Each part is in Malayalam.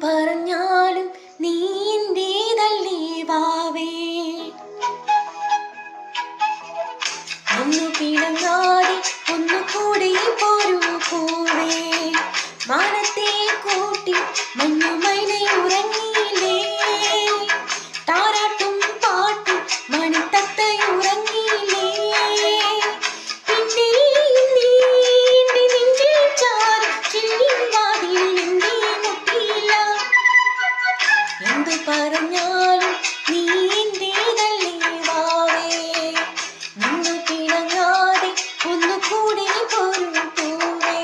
പറഞ്ഞാലും നീ എന്റേതല്ലേ വാവേ. ഒന്നു പിണങ്ങാതെ ഒന്നുകൂടെ പോരൂ പൂവേ. മാനത്തെ കൂട്ടി മഞ്ഞുമൈനെ ഉറങ്ങിയില്ലേ. താരാട്ടും പാട്ടും മണിത്തത്തയുറങ്ങിയില്ലേ. പിന്നെ നീ എന്റെ നെഞ്ചിൽ ചാരി ചില്ലിൻ വാതിലിൽ എന്തേ മുട്ടിയില്ല. എന്തു പറഞ്ഞാലും നീ എന്റേതല്ലേ വാവേ. നിന്നു പിണങ്ങാതെ ഒന്നുകൂടെ പോരൂ പൂവേ.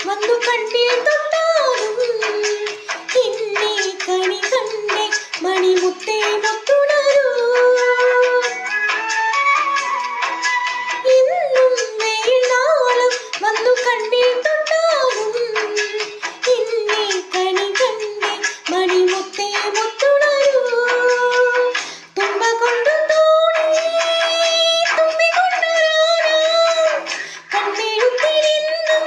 വന്നു കണ്ണിൽ തൊട്ടാലും എന്നെ കണി കണ്ടേ മണിമുത്തേ മുത്തുണരൂ. എന്നും വെയിലാളും വന്നു കണ്ണിൽ തൊട്ടാലും എന്നെ കണി കണ്ടേ മണിമുത്തേ മുത്തുണരൂ. തുമ്പ കൊണ്ടു തോണി തുമ്പി കൊണ്ടൊരാന കണ്ണെഴുത്തിരിന്നും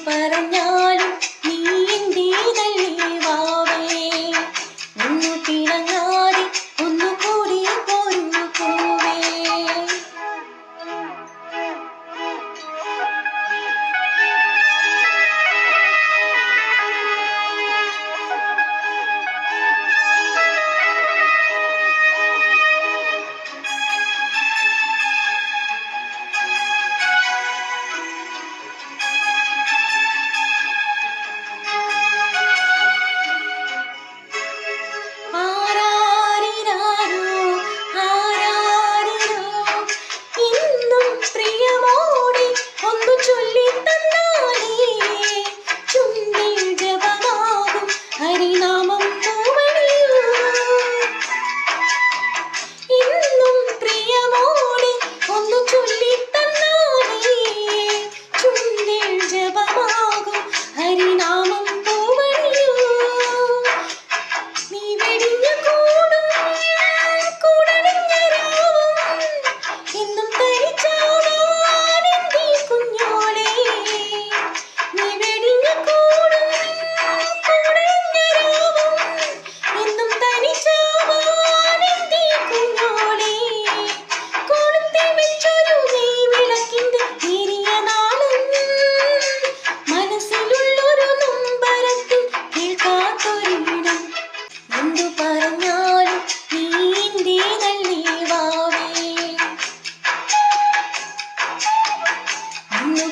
പറഞ്ഞാലും നീ എന്റേതല്ലേ വാവേ. നിന്നു പിണങ്ങാതെ ഒന്നുകൂടി പോരൂ പൂവേ. No